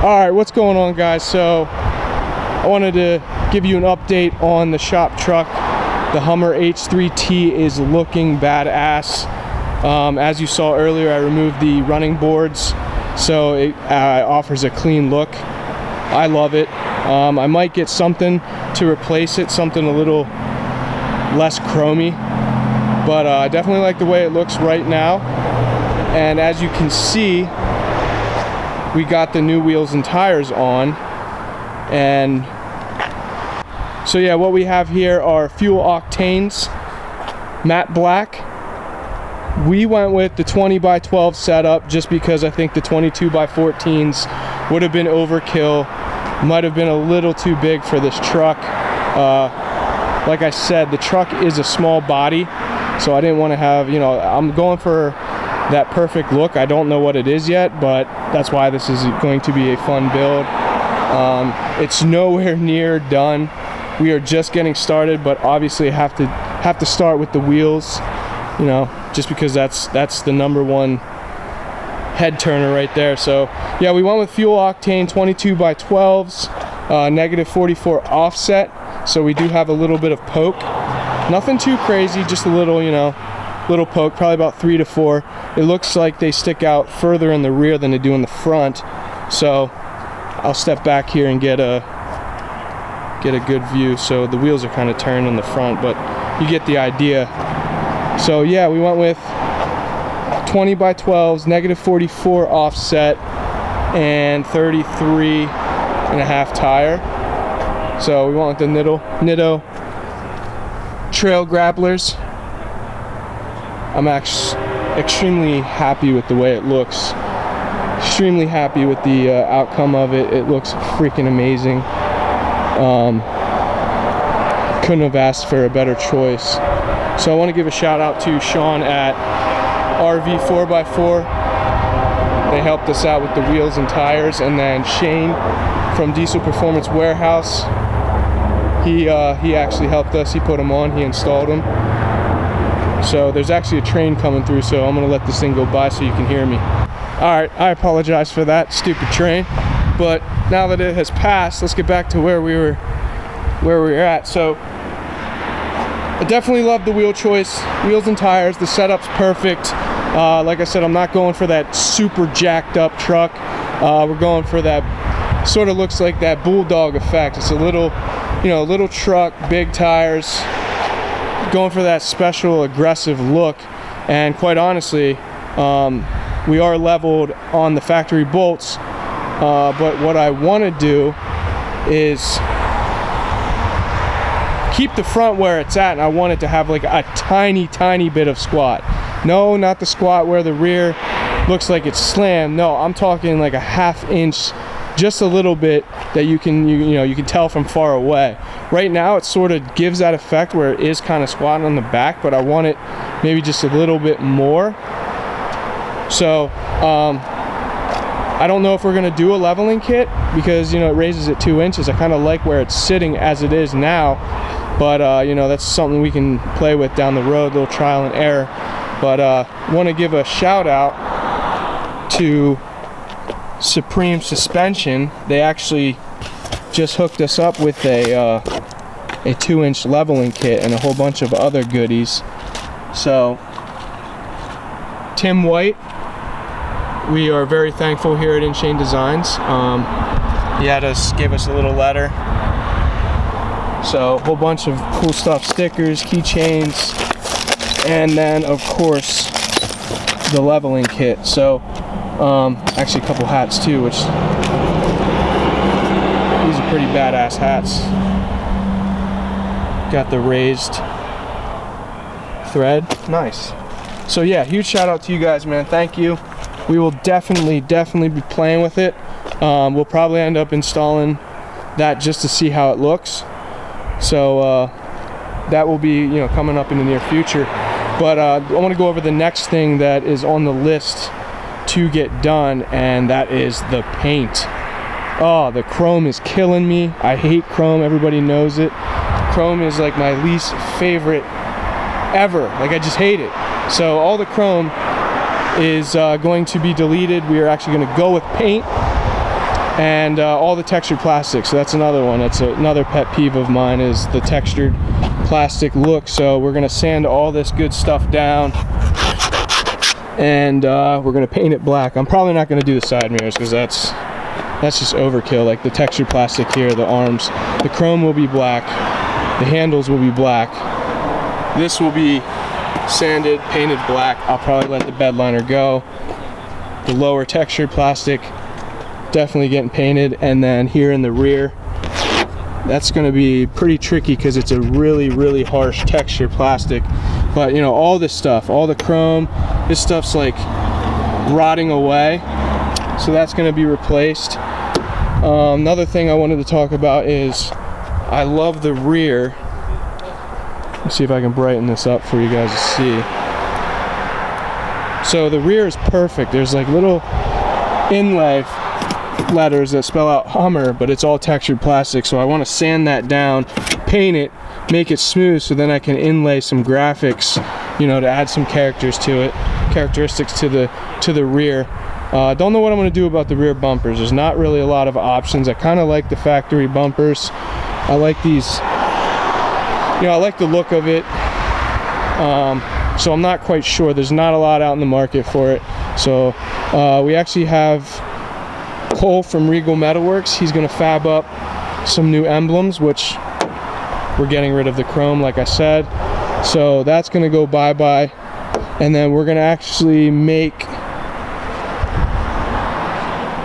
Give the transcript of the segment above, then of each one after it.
Alright, what's going on, guys? So I wanted to give you an update on the shop truck. The Hummer H3T is looking badass. As you saw earlier, I removed the running boards, so it offers a clean look. I love it. I might get something to replace it, something a little less chromy, but I definitely like the way it looks right now. And as you can see, we got the new wheels and tires on. And so yeah, what we have here are fuel octanes, matte black. We went with the 20x12 setup just because I think the 22x14s would have been overkill, might have been a little too big for this truck. Like I said, the truck is a small body, so I didn't want to have, you know, I'm going for that perfect look. I don't know what it is yet, but that's why this is going to be a fun build. It's nowhere near done. We are just getting started, but obviously have to start with the wheels, you know, just because that's the number one head turner right there. So yeah, we went with fuel octane 22x12s, negative 44 offset, so we do have a little bit of poke. Nothing too crazy, just a little, you know, little poke, probably about 3 to 4. It looks like they stick out further in the rear than they do in the front, so I'll step back here and get a good view. So the wheels are kind of turned in the front, but you get the idea. So yeah, we went with 20x12s, negative 44 offset, and 33.5 tire. So we went with the Nitto trail grapplers. I'm actually extremely happy with the way it looks. Extremely happy with the outcome of it. It looks freaking amazing. Couldn't have asked for a better choice. So I want to give a shout out to Sean at RV 4x4. They helped us out with the wheels and tires, and then Shane from Diesel Performance Warehouse. He actually helped us. He put them on. He installed them. So there's actually a train coming through, so I'm gonna let this thing go by so you can hear me. Alright, I apologize for that stupid train, but now that it has passed, let's get back to where we were at. So I definitely love the wheel choice, wheels and tires. The setup's perfect. Like I said, I'm not going for that super jacked up truck. We're going for that, sort of looks like that bulldog effect. It's a little, you know, little truck, big tires, going for that special aggressive look. And quite honestly, we are leveled on the factory bolts, but what I want to do is keep the front where it's at, and I want it to have like a tiny bit of squat. No, not the squat where the rear looks like it's slammed. No, I'm talking like a ½ inch, just a little bit that you can tell from far away. Right now it sort of gives that effect where it is kind of squatting on the back, but I want it maybe just a little bit more. So I don't know if we're gonna do a leveling kit because, you know, it raises it 2 inches. I kind of like where it's sitting as it is now, but you know, that's something we can play with down the road, a little trial and error. But want to give a shout out to Supreme Suspension. They actually just hooked us up with a 2-inch leveling kit and a whole bunch of other goodies. So Tim White, we are very thankful here at Inshane Designs. He gave us a little letter. So a whole bunch of cool stuff, stickers, keychains, and then of course the leveling kit. So actually a couple hats too, which these are pretty badass hats. Got the raised thread, nice. So yeah, huge shout out to you guys, man. Thank you. We will definitely be playing with it. We'll probably end up installing that just to see how it looks. So that will be, you know, coming up in the near future. But I want to go over the next thing that is on the list to get done, and that is the paint. Oh, the chrome is killing me. I hate chrome. Everybody knows it. Chrome is like my least favorite ever. Like, I just hate it. So all the chrome is going to be deleted. We are actually going to go with paint. and all the textured plastic. So that's another one. That's another pet peeve of mine, is the textured plastic look. So we're gonna sand all this good stuff down, and we're gonna paint it black. I'm probably not gonna do the side mirrors because that's just overkill. Like the textured plastic here, the arms, the chrome will be black, the handles will be black, this will be sanded, painted black. I'll probably let the bed liner go. The lower textured plastic definitely getting painted, and then here in the rear, that's going to be pretty tricky because it's a really harsh texture plastic. But you know, all this stuff, all the chrome, this stuff's like rotting away, so that's going to be replaced. Another thing I wanted to talk about is I love the rear. Let's see if I can brighten this up for you guys to see. So the rear is perfect. There's like little inlay letters that spell out Hummer, but it's all textured plastic. So I want to sand that down, paint it, make it smooth, so then I can inlay some graphics, you know, to add some characteristics to the rear. Don't know what I'm going to do about the rear bumpers. There's not really a lot of options. I kind of like the factory bumpers. I like these, you know, I like the look of it. So I'm not quite sure. There's not a lot out in the market for it. So we actually have Cole from Regal Metalworks. He's going to fab up some new emblems, which we're getting rid of the chrome, like I said. So that's going to go bye-bye. And then we're going to actually make...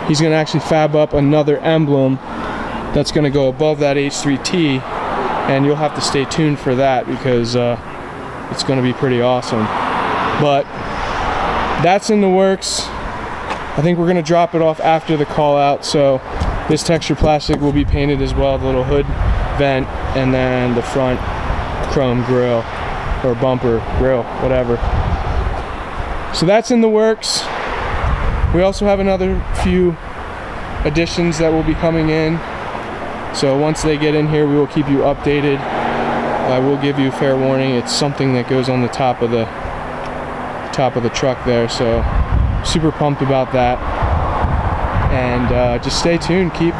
He's going to actually fab up another emblem that's going to go above that H3T, and you'll have to stay tuned for that because it's going to be pretty awesome. But that's in the works. I think we're going to drop it off after the call out. So this texture plastic will be painted as well, the little hood vent, and then the front chrome grill or bumper grill, whatever. So that's in the works. We also have another few additions that will be coming in. So once they get in here, we will keep you updated. I will give you fair warning. It's something that goes on the top of the truck there. So super pumped about that. And just stay tuned. Keep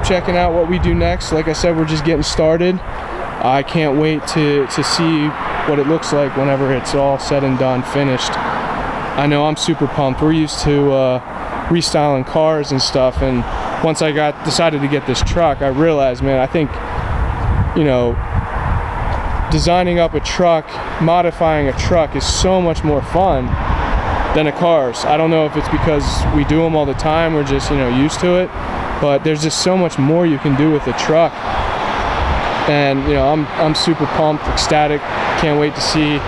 checking out what we do next. Like I said, we're just getting started. I can't wait to see what it looks like whenever it's all said and done, finished. I know I'm super pumped. We're used to restyling cars and stuff, and once I decided to get this truck, I realized, man, I think, you know, designing up a truck, modifying a truck is so much more fun than a car's. I don't know if it's because we do them all the time, we're just, you know, used to it, but there's just so much more you can do with a truck. And you know, I'm super pumped, ecstatic, can't wait to see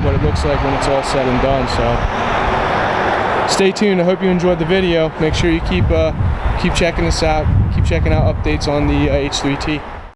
what it looks like when it's all said and done. So stay tuned. I hope you enjoyed the video. Make sure you keep checking us out, keep checking out updates on the H3T.